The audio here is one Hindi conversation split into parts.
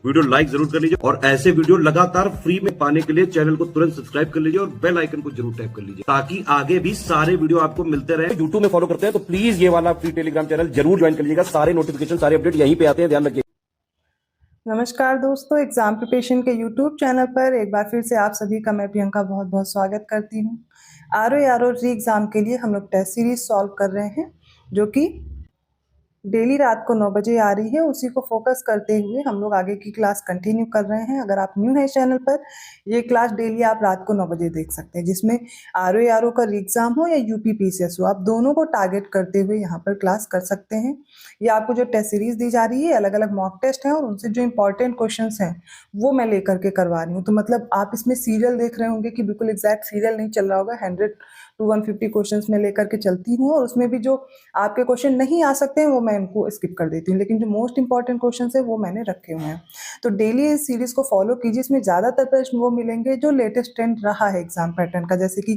वीडियो लाइक जरूर कर लीजिए और ऐसे वीडियो लगातार फ्री में पाने के लिए चैनल को तुरंत सब्सक्राइब कर लीजिए और बेल आइकन को जरूर टैप कर लीजिए ताकि आगे भी सारे वीडियो आपको मिलते रहे। यूट्यूब में फॉलो करते हैं तो प्लीज ये वाला फ्री टेलीग्राम चैनल जरूर ज्वाइन कर लीजिएगा। सारे नोटिफिकेशन सारे अपडेट यहीं पे आते हैं, ध्यान रखिए। नमस्कार दोस्तों, एग्जाम प्रिपरेशन के यूट्यूब चैनल पर एक बार फिर से आप सभी का मैं प्रियंका बहुत बहुत स्वागत करती हूँ। आरओ री एग्ज़ाम के लिए हम लोग टेस्ट सीरीज सॉल्व कर रहे हैं जो कि डेली रात को 9 बजे आ रही है। उसी को फोकस करते हुए हम लोग आगे की क्लास कंटिन्यू कर रहे हैं। अगर आप न्यू हैं चैनल पर, ये क्लास डेली आप रात को 9 बजे देख सकते हैं, जिसमें आरओ का एग्ज़ाम हो या यूपीपीसीएस हो, आप दोनों को टारगेट करते हुए यहाँ पर क्लास कर सकते हैं। ये आपको जो टेस्ट सीरीज दी जा रही है, अलग अलग मॉक टेस्ट हैं और उनसे जो इंपॉर्टेंट क्वेश्चन हैं वो मैं लेकर के करवा रही हूँ। तो मतलब आप इसमें सीरियल देख रहे होंगे कि बिल्कुल एग्जैक्ट सीरियल नहीं चल रहा होगा। 100 to 150 क्वेश्चन में लेकर के चलती हूँ और उसमें भी जो आपके क्वेश्चन नहीं आ सकते हैं वो मैं इनको स्किप कर देती हूँ, लेकिन जो मोस्ट इंपॉर्टेंट क्वेश्चन है वो मैंने रखे हुए हैं। तो डेली इस सीरीज को फॉलो कीजिए। इसमें ज़्यादातर प्रश्न वो मिलेंगे जो लेटेस्ट ट्रेंड रहा है एग्जाम पैटर्न का, जैसे कि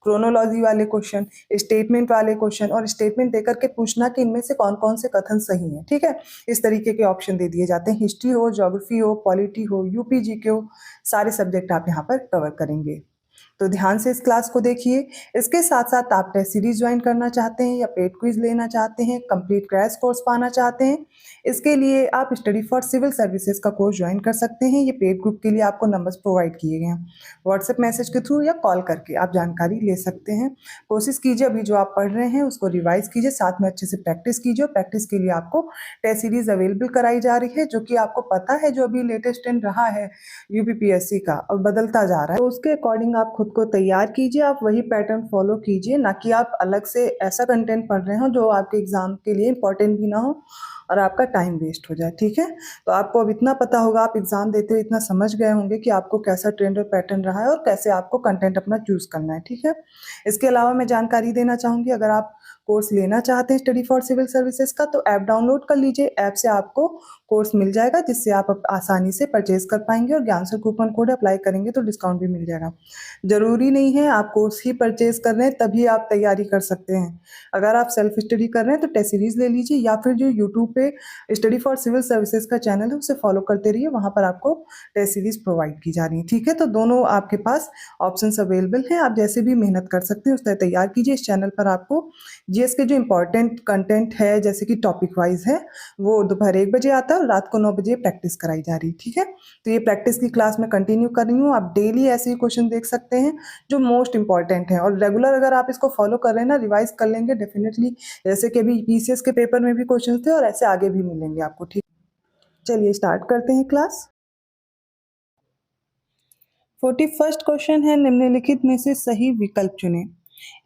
क्रोनोलॉजी वाले क्वेश्चन, स्टेटमेंट वाले क्वेश्चन और स्टेटमेंट देकर के पूछना कि इनमें से कौन कौन से कथन सही है। ठीक है, इस तरीके के ऑप्शन दे दिए जाते हैं। हिस्ट्री हो, ज्योग्राफी हो, पॉलिटी हो, यूपीजी के हो, सारे सब्जेक्ट आप यहाँ पर कवर करेंगे। तो ध्यान से इस क्लास को देखिए। इसके साथ साथ आप टेस्ट सीरीज ज्वाइन करना चाहते हैं या पेड क्विज लेना चाहते हैं, कंप्लीट क्रैश कोर्स पाना चाहते हैं, इसके लिए आप स्टडी फॉर सिविल सर्विसेज का कोर्स ज्वाइन कर सकते हैं। ये पेड ग्रुप के लिए आपको नंबर्स प्रोवाइड किए गए हैं। व्हाट्सएप मैसेज के थ्रू या कॉल करके आप जानकारी ले सकते हैं। कोशिश कीजिए अभी जो आप पढ़ रहे हैं उसको रिवाइज कीजिए, साथ में अच्छे से प्रैक्टिस कीजिए। प्रैक्टिस के लिए आपको टेस्ट सीरीज अवेलेबल कराई जा रही है, जो कि आपको पता है जो अभी लेटेस्ट ट्रेंड रहा है यूपीपीएससी का और बदलता जा रहा है, तो उसके अकॉर्डिंग आप खुद को तैयार कीजिए। आप वही पैटर्न फॉलो कीजिए, ना कि आप अलग से ऐसा कंटेंट पढ़ रहे हो जो आपके एग्जाम के लिए इंपॉर्टेंट भी ना हो और आपका टाइम वेस्ट हो जाए। ठीक है, तो आपको अब इतना पता होगा, आप एग्जाम देते हुए इतना समझ गए होंगे कि आपको कैसा ट्रेंड और पैटर्न रहा है और कैसे आपको कंटेंट अपना चूज करना है। ठीक है, इसके अलावा मैं जानकारी देना चाहूँगी, अगर आप कोर्स लेना चाहते हैं स्टडी फॉर सिविल सर्विसेज का तो ऐप डाउनलोड कर लीजिए। ऐप से आपको कोर्स मिल जाएगा जिससे आप आसानी से परचेज कर पाएंगे और ज्ञान सर कूपन कोड अप्लाई करेंगे तो डिस्काउंट भी मिल जाएगा। जरूरी नहीं है आप कोर्स ही परचेज कर रहे हैं तभी आप तैयारी कर सकते हैं। अगर आप सेल्फ स्टडी कर रहे हैं तो टेस्ट सीरीज ले लीजिए या फिर जो यूट्यूब पे स्टडी फॉर सिविल सर्विसेज का चैनल है उसे फॉलो करते रहिए, वहां पर आपको टेस्ट सीरीज प्रोवाइड की जा रही है। ठीक है, तो दोनों आपके पास ऑप्शंस अवेलेबल हैं, आप जैसे भी मेहनत कर सकते हैं उस तरह तैयार कीजिए। इस चैनल पर आपको जीएस के जो इंपॉर्टेंट कंटेंट है जैसे कि टॉपिक वाइज है वो दोपहर 1 बजे आता है और रात को 9 बजे प्रैक्टिस कराई जा रही है। ठीक है, तो ये प्रैक्टिस की क्लास में कंटिन्यू कर रही हूँ। आप डेली ऐसे ही क्वेश्चन देख सकते हैं जो मोस्ट इंपॉर्टेंट है और रेगुलर अगर आप इसको फॉलो कर रहे हैं ना, रिवाइज कर लेंगे डेफिनेटली, जैसे कि अभी पीसीएस के पेपर में भी क्वेश्चन थे और ऐसे आगे भी मिलेंगे आपको। ठीक, चलिए स्टार्ट करते हैं क्लास। 41st क्वेश्चन है, निम्नलिखित में से सही विकल्प चुनें।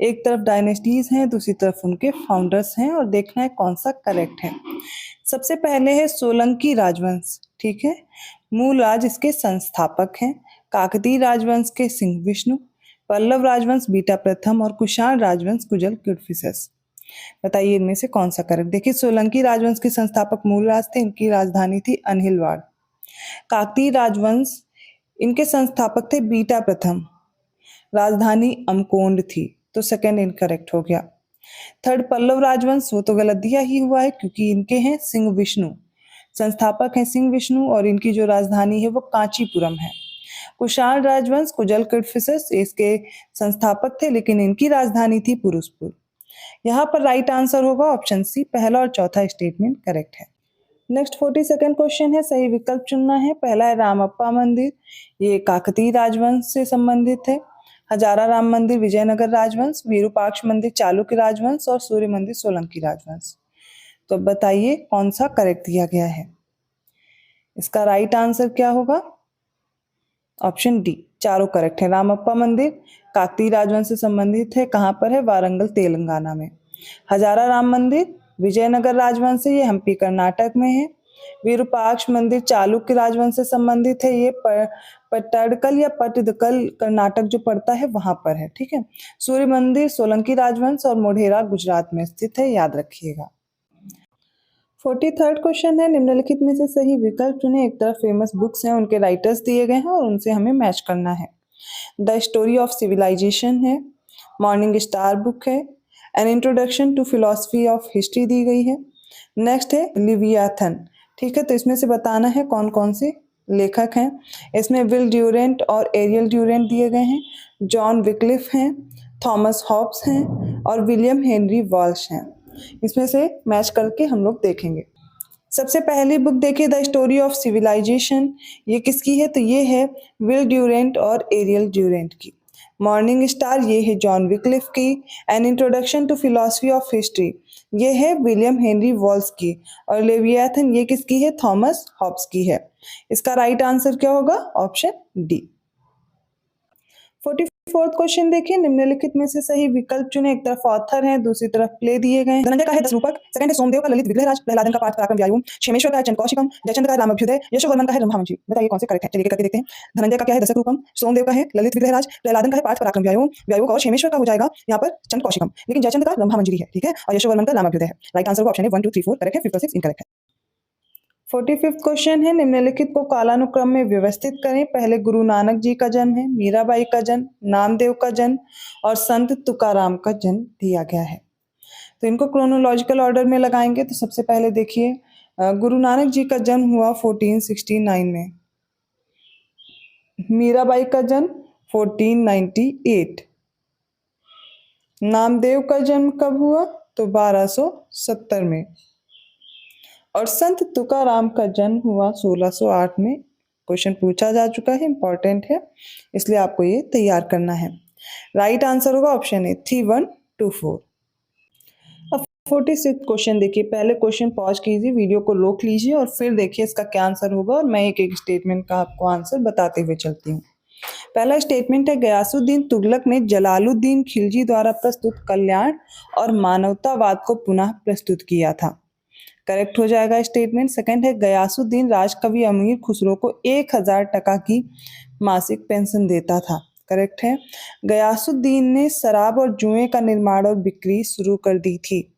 एक तरफ डायनेस्टीज हैं, दूसरी तरफ उनके फाउंडर्स हैं और देखना है कौन सा करेक्ट है। सबसे पहले है सोलंकी राजवंश। ठीक है, मूल राज इसके संस्थापक हैं। काकतीय राजवंश के सिंह विष्णु, पल्लव राजवंश बीटा प्रथम और कुषाण राजवंश कुजल किडफिसस। बताइए इनमें से कौन सा करेक्ट। देखिए, सोलंकी राजवंश के संस्थापक मूल राज थे, इनकी राजधानी थी अनहिलवाड़। काकतीय राजवंश, इनके संस्थापक थे बीटा प्रथम, राजधानी अमकोंड थी, तो सेकंड इनकरेक्ट हो गया। थर्ड पल्लव राजवंश, वो तो गलत दिया ही हुआ है क्योंकि इनके हैं सिंह विष्णु, संस्थापक हैं सिंह विष्णु और इनकी जो राजधानी है वो कांचीपुरम है। कुषाण राजवंश कुजल किडफिसस इसके संस्थापक थे लेकिन इनकी राजधानी थी पुरुषपुर। यहाँ पर राइट आंसर होगा ऑप्शन सी, पहला और चौथा स्टेटमेंट करेक्ट है। नेक्स्ट 42nd क्वेश्चन है, सही विकल्प चुनना है। पहला है रामप्पा मंदिर, ये काकतीय राजवंश से संबंधित है। हजारा राम मंदिर विजयनगर राजवंश, विरूपाक्ष मंदिर चालुक्य राजवंश और सूर्य मंदिर सोलंकी राजवंश। तो बताइए कौन सा करेक्ट दिया गया है। इसका राइट आंसर क्या होगा, ऑप्शन डी, चारों करेक्ट है। रामप्पा मंदिर काकतीय राजवंश से संबंधित है, कहाँ पर है, वारंगल तेलंगाना में। हजारा राम मंदिर विजयनगर राजवंश से, ये हम्पी कर्नाटक में है। विरूपाक्ष मंदिर चालुक्य राजवंश से संबंधित है, ये पट्टडकल या पट्टदकल कर्नाटक जो पड़ता है वहां पर है। ठीक है, सूर्य मंदिर सोलंकी राजवंश और मोढेरा गुजरात में स्थित है, याद रखिएगा। 43rd क्वेश्चन है, निम्नलिखित में से सही विकल्प चुनें। एक तरफ फेमस बुक्स हैं, उनके राइटर्स दिए गए हैं और उनसे हमें मैच करना है। द स्टोरी ऑफ सिविलाइजेशन है, मॉर्निंग स्टार बुक है, an introduction to philosophy of history दी गई है। नेक्स्ट है लिवियाथन। ठीक है, तो इसमें से बताना है कौन कौन से लेखक हैं। इसमें विल ड्यूरेंट और एरियल ड्यूरेंट दिए गए हैं। जॉन विक्लिफ हैं, थॉमस हॉब्स हैं और विलियम हेनरी वॉल्श हैं। इसमें से मैच करके हम लोग देखेंगे। सबसे पहली बुक देखिए द स्टोरी ऑफ सिविलाइजेशन। ये किसकी है? तो ये है विल ड्यूरेंट और एरियल ड्यूरेंट की। मॉर्निंग स्टार ये है जॉन विक्लिफ की। An introduction to philosophy of history ये है विलियम हेनरी वॉल्स की। और लेवियाथन ये किसकी है? थॉमस हॉब्स की है। इसका राइट आंसर क्या होगा? Option D. 44th क्वेश्चन देखिए, निम्नलिखित में से सही विकल्प चुने। एक तरफ ऑथर है, दूसरी तरफ प्ले दिए गए हैं। धनंजय का है 10 रूपक, सेकंड है सोमदेव का ललित विग्रहराज, प्रहलादन का पार्थ पराक्रम व्यायुम, क्षेमेश्वर का है चंद कौशिकम, जयचंद्र का है रामाभ्युदय, यशोवर्मन का है रंभामंजी। बताइए कौन से करेक्ट है? चलिए करके देखते हैं। धनंजय का क्या है? दशक रूपम, सोमदेव का है ललित विग्रहराज, प्रहलादन का है पार्थ पराक्रम व्यायुम, व्यायुम का और क्षेमेश्वर का हो जाएगा यहाँ पर चंद कौशिकम, लेकिन जयचंद्र का रंभामंजरी है, ठीक है, और यशोवर्मन का रामाभ्युदय है। राइट आंसर ऑप्शन है 1 2 3 4 करेक्ट है, 5 और 6 इनकरेक्ट है। 45th क्वेश्चन है, निम्नलिखित को कालानुक्रम में व्यवस्थित करें। पहले गुरु नानक जी का जन्म है, मीराबाई का जन्म, नामदेव का जन्म और संत तुकाराम का जन्म दिया गया है। तो इनको क्रोनोलॉजिकल ऑर्डर में लगाएंगे। तो सबसे पहले देखिए गुरु नानक जी का जन्म हुआ 1469 में, मीराबाई का जन्म 1498, नामदेव का जन्म कब हुआ? तो 1270 में, और संत तुकाराम का जन्म हुआ 1608 में। क्वेश्चन पूछा जा चुका है, इंपॉर्टेंट है, इसलिए आपको ये तैयार करना है। राइट आंसर होगा ऑप्शन ए 3 1 2 4। अब 46th क्वेश्चन देखिए। पहले क्वेश्चन पॉज कीजिए, वीडियो को रोक लीजिए और फिर देखिए इसका क्या आंसर होगा, और मैं एक एक स्टेटमेंट का आपको आंसर बताते हुए चलती हूँ। पहला स्टेटमेंट है, गयासुद्दीन तुगलक ने जलालुद्दीन खिलजी द्वारा प्रस्तुत कल्याण और मानवतावाद को पुनः प्रस्तुत किया था। करेक्ट हो जाएगा स्टेटमेंट। सेकंड है, गयासुद्दीन राजकवि अमीर खुसरो को 1000 टका की मासिक पेंशन देता था। करेक्ट है। गयासुद्दीन ने शराब और जुए का निर्माण और बिक्री शुरू कर दी थी।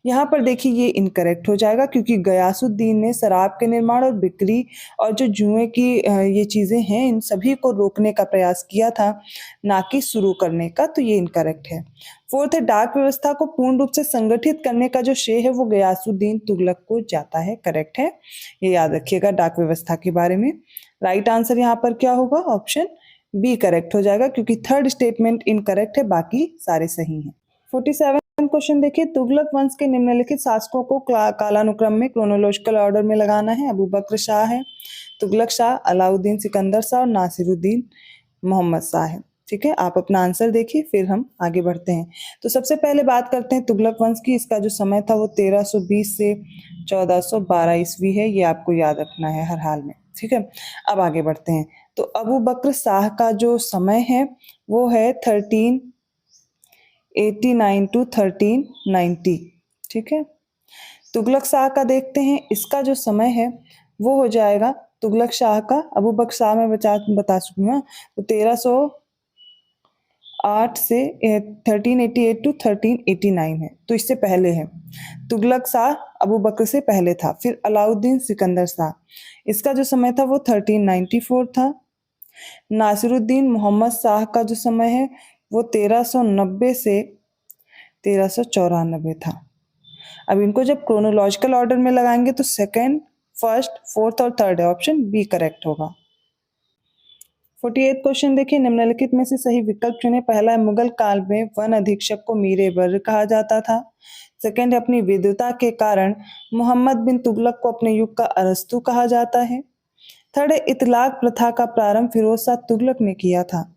यहाँ पर देखिए ये इनकरेक्ट हो जाएगा, क्योंकि गयासुद्दीन ने शराब के निर्माण और बिक्री और जो जुए की ये चीज़ें हैं इन सभी को रोकने का प्रयास किया था, ना कि शुरू करने का। तो ये इनकरेक्ट है। फोर्थ है, डाक व्यवस्था को पूर्ण रूप से संगठित करने का जो श्रेय है वो गयासुद्दीन तुगलक को जाता है। करेक्ट है, ये याद रखिएगा डाक व्यवस्था के बारे में। राइट आंसर यहाँ पर क्या होगा? ऑप्शन बी करेक्ट हो जाएगा, क्योंकि थर्ड स्टेटमेंट इनकरेक्ट है, बाकी सारे सही हैं। 47 क्वेश्चन देखिए, तुगलक वंश के निम्नलिखित शासकों को कालानुक्रम में क्रोनोलॉजिकल ऑर्डर में लगाना है। अबू बकर शाह है, तुगलक शाह, अलाउद्दीन सिकंदर शाह और नासिरुद्दीन मोहम्मद शाह है। ठीक है, आप अपना आंसर देखिए, फिर हम आगे बढ़ते हैं। तो सबसे पहले बात करते हैं तुगलक वंश की। इसका जो समय था वो 1320 से 1412 ईस्वी है, ये आपको याद रखना है हर हाल में। ठीक है, अब आगे बढ़ते हैं। तो अबू बकर शाह का जो समय है वो है 1389 टू 1390। ठीक है, तुगलक शाह का देखते हैं, इसका जो समय है वो हो जाएगा तुगलक शाह का, अबू बकर शाह में बता चुकी हूँ, तो 1308 से 1388 टू 1389 है, तो इससे पहले है। तुगलक शाह अबू बकर से पहले था। फिर अलाउद्दीन सिकंदर शाह, इसका जो समय था वो 1394 था। नासिरुद्दीन मोहम्मद शाह का जो समय है वो 1390 से 1394 था। अब इनको जब क्रोनोलॉजिकल ऑर्डर में लगाएंगे तो सेकंड, फर्स्ट, फोर्थ और थर्ड है, ऑप्शन बी करेक्ट होगा। 48 क्वेश्चन देखिए, निम्नलिखित में से सही विकल्प चुने। पहला है, मुगल काल में वन अधीक्षक को मीर बर कहा जाता था। सेकंड है, अपनी विद्वता के कारण मोहम्मद बिन तुगलक को अपने युग का अरस्तु कहा जाता है। थर्ड है, इतलाक प्रथा का प्रारंभ फिरोज शाह तुगलक ने किया था।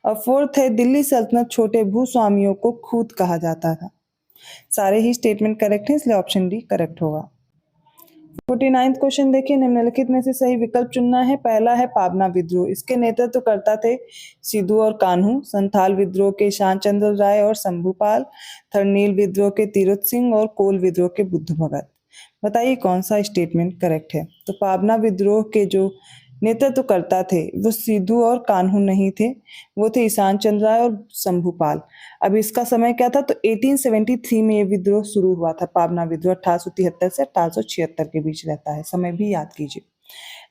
और फोर्थ है, दिल्ली सल्तनत छोटे भूस्वामियों को खूत कहा जाता था। सारे ही स्टेटमेंट करेक्ट हैं, इसलिए ऑप्शन डी करेक्ट होगा। 49th क्वेश्चन देखिए, निम्नलिखित में से सही विकल्प चुनना है। पहला है पाबना विद्रोह, इसके नेतृत्व करता थे सिद्धू और कान्हू। संथाल विद्रोह के ईशान चंद्र राय और शंभूपाल। थर्ड, नील विद्रोह के तीरथ सिंह और कोल विद्रोह के बुद्ध भगत। बताइए कौन सा स्टेटमेंट करेक्ट है। तो पाबना विद्रोह के जो नेतृत्व करता थे वो सिद्धू और कान्हू नहीं थे, वो थे ईशान चंद्र राय और शंभूपाल। अब इसका समय क्या था? तो 1873 में ये विद्रोह शुरू हुआ था। पाबना विद्रोह 1873 से 1876 के बीच रहता है, समय भी याद कीजिए।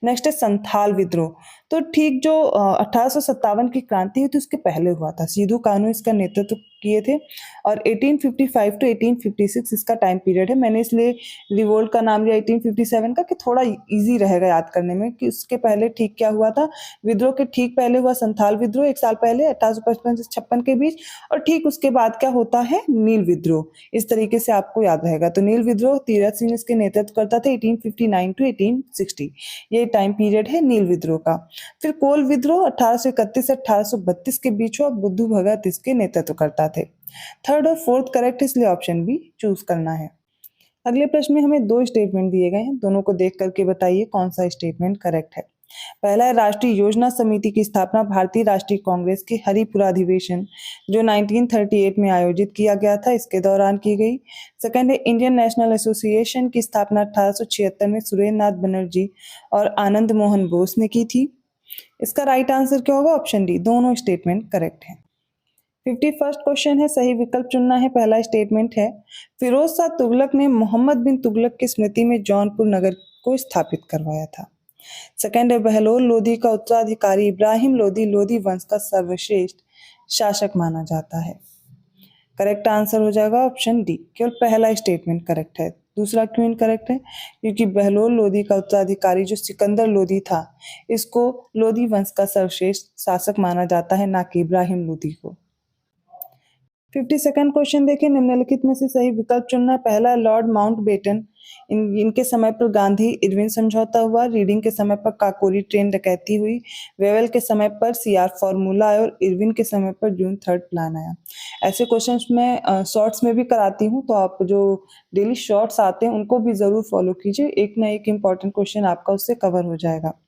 नेक्स्ट है संथाल विद्रोह, तो ठीक जो 1857 की क्रांति हुई थी उसके पहले हुआ था। सिधू कान्हू इसका नेतृत्व किए थे और 1855 टू 1856 इसका टाइम पीरियड है। मैंने इसलिए रिवोल्ट का नाम लिया 1857 का कि थोड़ा इजी रहेगा याद करने में कि उसके पहले ठीक क्या हुआ था। विद्रोह के ठीक पहले हुआ संथाल विद्रोह 1 साल पहले 1855 से 56 के बीच, और ठीक उसके बाद क्या होता है, नील विद्रोह। इस तरीके से आपको याद रहेगा। तो नील विद्रोह तीरथ सिंह इसके नेतृत्व करता था 1859 टू 1860, ये टाइम पीरियड है नील विद्रोह का। फिर कोल विद्रोह 1831 से 1832 के बीच हुआ, बुद्धू भगत इसके नेतृत्व करता थे। थर्ड और फोर्थ करेक्ट, इसलिए ऑप्शन बी चूज करना है। अगले प्रश्न में हमें 2 स्टेटमेंट दिए गए हैं, दोनों को देख करके बताइए कौन सा स्टेटमेंट करेक्ट है। पहला है राष्ट्रीय योजना समिति की स्थापना भारतीय राष्ट्रीय कांग्रेस के हरिपुरा अधिवेशन जो 1938 में आयोजित किया गया था, इसके दौरान की गई। सेकंड है इंडियन नेशनल एसोसिएशन की स्थापना 1876 में सुरेंद्र नाथ बनर्जी और आनंद मोहन बोस ने की थी। इसका राइट आंसर क्या होगा, ऑप्शन डी, दोनों स्टेटमेंट करेक्ट है। 51st क्वेश्चन है, सही विकल्प चुनना है। पहला स्टेटमेंट है फिरोज शाह तुगलक ने मोहम्मद बिन तुगलक की स्मृति में जौनपुर नगर को स्थापित करवाया था। सेकंड है बहलोल लोधी का उत्तराधिकारी इब्राहिम लोधी लोधी वंश का सर्वश्रेष्ठ शासक माना जाता है। करेक्ट आंसर हो जाएगा ऑप्शन डी, केवल पहला स्टेटमेंट करेक्ट है। दूसरा क्यों इनकरेक्ट है, क्योंकि बहलोल लोधी का उत्तराधिकारी जो सिकंदर लोधी था, इसको लोधी वंश का सर्वश्रेष्ठ शासक माना जाता है, ना कि इब्राहिम लोधी को। 52nd क्वेश्चन देखिए, निम्नलिखित में से सही विकल्प चुनना है। पहला लॉर्ड माउंटबेटन, इनके समय पर गांधी इरविन समझौता हुआ। रीडिंग के समय पर काकोरी ट्रेन डकैती हुई। वेवेल के समय पर सीआर फॉर्मूला आया और इरविन के समय पर जून 3 प्लान आया। ऐसे क्वेश्चंस मैं शॉर्ट्स में भी कराती हूँ, तो आप जो डेली शॉर्ट्स आते हैं उनको भी जरूर फॉलो कीजिए, एक ना एक इम्पॉर्टेंट क्वेश्चन आपका उससे कवर हो जाएगा।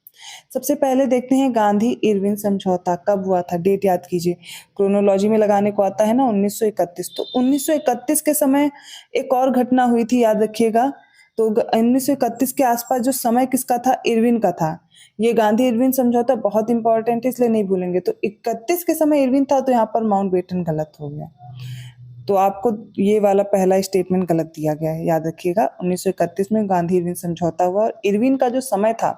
सबसे पहले देखते हैं गांधी इरविन समझौता कब हुआ था, डेट याद कीजिए। क्रोनोलॉजी में लगाने को आता है ना 1931, तो 1931 के समय एक और घटना हुई थी, याद रखिएगा। तो 1931 के आसपास जो समय किसका था, इरविन का था। ये गांधी इरविन समझौता बहुत इंपॉर्टेंट है, इसलिए नहीं भूलेंगे। तो 31 के समय इरविन था, तो यहाँ पर माउंटबेटन गलत हो गया। तो आपको ये वाला पहला स्टेटमेंट गलत दिया गया है, याद रखिएगा। 1931 में गांधी इरविन समझौता हुआ और इरविन का जो समय था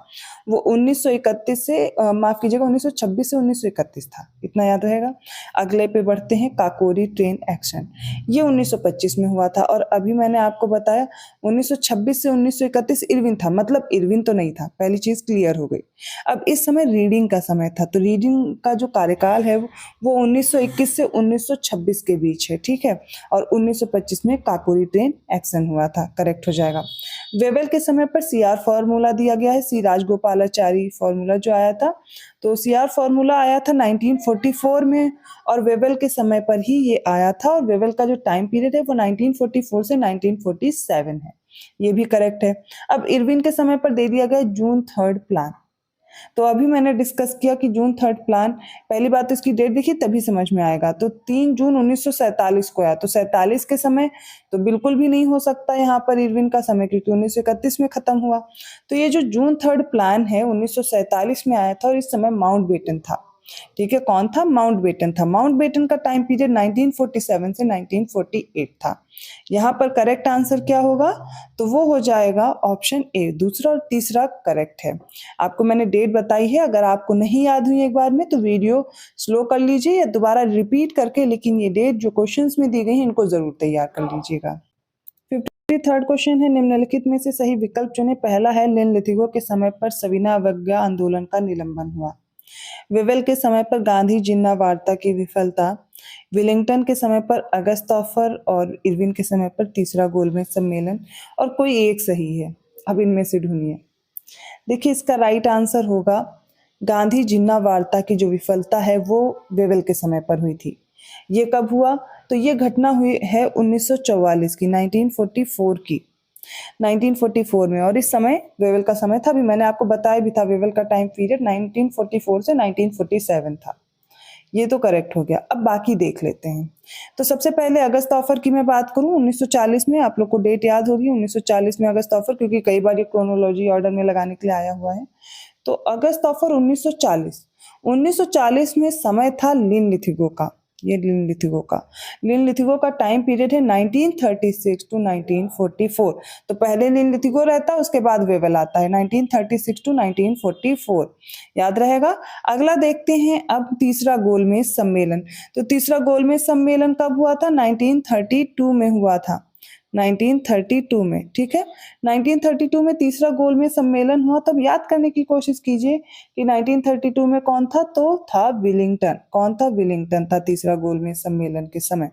वो 1931 से माफ कीजिएगा 1926 से 1931 था, इतना याद रहेगा। अगले पे बढ़ते हैं, काकोरी ट्रेन एक्शन, ये 1925 में हुआ था। और अभी मैंने आपको बताया 1926 से 1931 इरविन था, मतलब इरविन तो नहीं था, पहली चीज क्लियर हो गई। अब इस समय रीडिंग का समय था, तो रीडिंग का जो कार्यकाल है वो 1921 से 1926 के बीच है, ठीक है। और 1925 में काकोरी ट्रेन एक्शन हुआ था, करेक्ट हो जाएगा। वेवेल के समय पर सीआर फॉर्मूला दिया गया है, सी राजगोपालाचारी फॉर्मूला जो आया था, तो सीआर फॉर्मूला आया था 1944 में और वेवेल के समय पर ही ये आया था। और वेवेल का जो टाइम पीरियड है वो 1944 से 1947 है, ये भी करेक्ट है। अब इरविन के समय पर दे दिया गया जून 3 प्लान, तो अभी मैंने डिस्कस किया कि जून 3 प्लान, पहली बात तो इसकी डेट देखिए तभी समझ में आएगा। तो 3 जून 1947 को आया, तो 47 के समय तो बिल्कुल भी नहीं हो सकता यहाँ पर इरविन का समय, क्योंकि 1931 में खत्म हुआ। तो ये जो जून 3 प्लान है 1947 में आया था और इस समय माउंटबेटन था, ठीक है। कौन था, माउंटबेटन था। माउंटबेटन का टाइम पीरियड 1947 से 1948 था। यहाँ पर करेक्ट आंसर क्या होगा, तो वो हो जाएगा ऑप्शन ए, दूसरा और तीसरा करेक्ट है। आपको मैंने डेट बताई है, अगर आपको नहीं याद हुई एक बार में तो वीडियो स्लो कर लीजिए या दोबारा रिपीट करके, लेकिन ये डेट जो क्वेश्चंस में दी गई है इनको जरूर तैयार कर लीजिएगा। 53rd क्वेश्चन है, निम्नलिखित में से सही विकल्प चुने। पहला है निम्नलिखितों के समय पर सविना अवज्ञा आंदोलन का निलंबन हुआ। वेवेल के समय पर गांधी जिन्ना वार्ता की विफलता, विलिंगटन के समय पर अगस्त ऑफर और इरविन के समय पर तीसरा गोलमेज सम्मेलन, और कोई एक सही है। अब इनमें से ढूंढिए। देखिए इसका राइट आंसर होगा गांधी जिन्ना वार्ता की जो विफलता है वो वेवेल के समय पर हुई थी। ये कब हुआ, तो ये घटना हुई है 1944 की, 1944 की, 1944 में। और इस समय वेवेल का समय था, अभी मैंने आपको बताया भी था, वेवेल का टाइम पीरियड 1944 से 1947 था। ये तो करेक्ट हो गया। अब बाकी देख लेते हैं। तो सबसे पहले अगस्त ऑफर की मैं बात करूं 1940 में, आप लोग को डेट याद होगी 1940 में अगस्त ऑफर, क्योंकि कई बार ये क्रोनोलॉजी ऑर्डर में लगाने के लिए आया हुआ है। तो अगस्त ऑफर 1940 में समय था लिन लिथिगो का, ये लिनलिथिगो का टाइम पीरियड है 1936 टू 1944। तो पहले लिनलिथिगो रहता है, उसके बाद वेवल आता है 1936 टू 1944, याद रहेगा। अगला देखते हैं अब तीसरा गोलमेज सम्मेलन। तो तीसरा गोलमेज सम्मेलन कब हुआ था? 1932 में हुआ था, 1932 में, ठीक है। 1932 में तीसरा गोलमेज सम्मेलन हुआ। तब याद करने की कोशिश कीजिए कि 1932 में कौन था? तो था विलिंगटन। कौन था? विलिंगटन था तीसरा गोलमेज सम्मेलन के समय।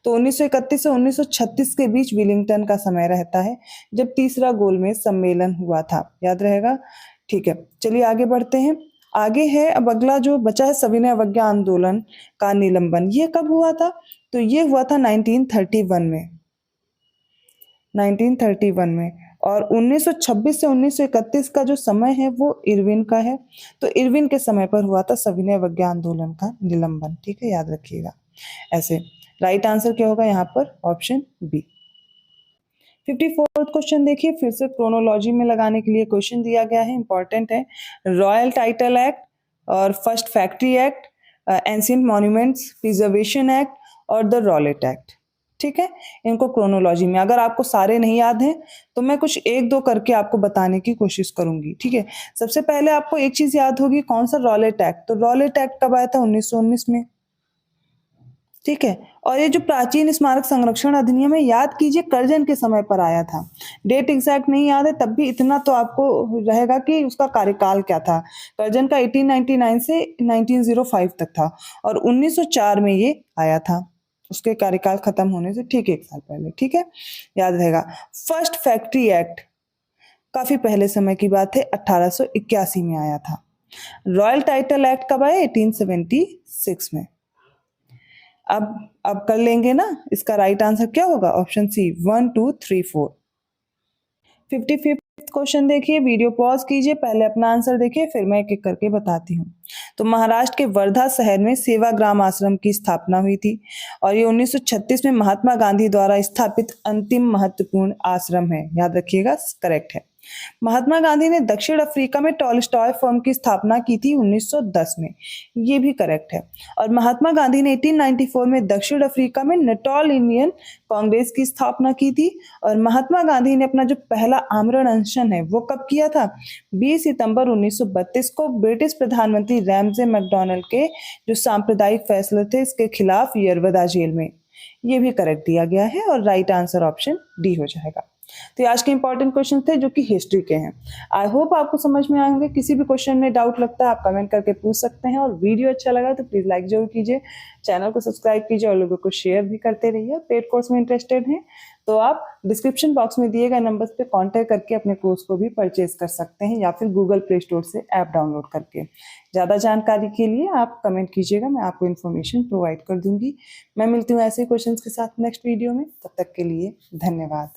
तो 1931 से 1936 के बीच विलिंगटन का समय रहता है जब तीसरा गोलमेज सम्मेलन हुआ था, याद रहेगा। ठीक है, चलिए आगे बढ़ते हैं। आगे है अब अगला जो बचा है सविनय अवज्ञा आंदोलन का निलंबन। ये कब हुआ था? तो ये हुआ था 1931 में, 1931 में। और 1926 से 1931 का जो समय है वो इरविन का है। तो इरविन के समय पर हुआ था सविनय अवज्ञा आंदोलन का निलंबन, ठीक है, याद रखिएगा ऐसे। राइट आंसर क्या होगा यहाँ पर? Option B. 54th क्वेश्चन देखिए, फिर से क्रोनोलॉजी में लगाने के लिए क्वेश्चन दिया गया है, इंपॉर्टेंट है। रॉयल टाइटल एक्ट और first factory act, ancient monuments preservation act और द रॉलेट एक्ट, ठीक है। इनको क्रोनोलॉजी में, अगर आपको सारे नहीं याद हैं तो मैं कुछ एक दो करके आपको बताने की कोशिश करूंगी, ठीक है। सबसे पहले आपको एक चीज याद होगी, कौन सा? Rowlatt act. तो रॉलेट एक्ट कब आया था? 1919 में, ठीक है। और ये जो प्राचीन स्मारक संरक्षण अधिनियम है, याद कीजिए कर्जन के समय पर आया था। डेट एग्जैक्ट नहीं याद है, तब भी इतना तो आपको रहेगा कि उसका कार्यकाल क्या था। कर्जन का 1899 से 1905 तक था और 1904 में ये आया था, उसके कार्यकाल खत्म होने से ठीक 1 साल पहले, ठीक है, याद रहेगा। फर्स्ट फैक्ट्री एक्ट काफी पहले समय की बात है, 1881 में आया था। रॉयल टाइटल एक्ट कब आया? 1876 में। अब कर लेंगे ना, इसका राइट आंसर क्या होगा? Option C, 1 2 3 4। 55th क्वेश्चन देखिए, वीडियो पॉज कीजिए, पहले अपना आंसर देखिए, फिर मैं एक एक करके बताती हूँ। तो महाराष्ट्र के वर्धा शहर में सेवाग्राम आश्रम की स्थापना हुई थी और ये 1936 में महात्मा गांधी द्वारा स्थापित अंतिम महत्वपूर्ण आश्रम है, याद रखिएगा, करेक्ट है। महात्मा गांधी ने दक्षिण अफ्रीका में टॉलस्टॉय फर्म की स्थापना की थी 1910 में, ये भी करेक्ट है। और महात्मा गांधी ने 1894 में दक्षिण अफ्रीका में नेटॉल इंडियन कांग्रेस की स्थापना की थी। और महात्मा गांधी ने अपना जो पहला आमरण अनशन है वो कब किया था? 20 सितंबर 1932 को ब्रिटिश प्रधानमंत्री रैमजे मैकडॉनल्ड के जो सांप्रदायिक फैसले थे इसके खिलाफ यरवदा जेल में। ये भी करेक्ट दिया गया है और राइट आंसर ऑप्शन डी हो जाएगा। तो आज के इंपॉर्टेंट क्वेश्चन थे जो कि हिस्ट्री के हैं। आई होप आपको समझ में आएंगे। किसी भी क्वेश्चन में डाउट लगता है आप कमेंट करके पूछ सकते हैं और वीडियो अच्छा लगा तो प्लीज लाइक जरूर कीजिए, चैनल को सब्सक्राइब कीजिए और लोगों को शेयर भी करते रहिए। पेड कोर्स में इंटरेस्टेड हैं तो आप डिस्क्रिप्शन बॉक्स में दिए गए नंबर्स पे कांटेक्ट करके अपने कोर्स को भी परचेज कर सकते हैं या फिर गूगल प्ले स्टोर से ऐप डाउनलोड करके। ज़्यादा जानकारी के लिए आप कमेंट कीजिएगा, मैं आपको इन्फॉर्मेशन प्रोवाइड कर दूंगी। मैं मिलती हूँ ऐसे क्वेश्चंस के साथ नेक्स्ट वीडियो में, तब तक के लिए धन्यवाद।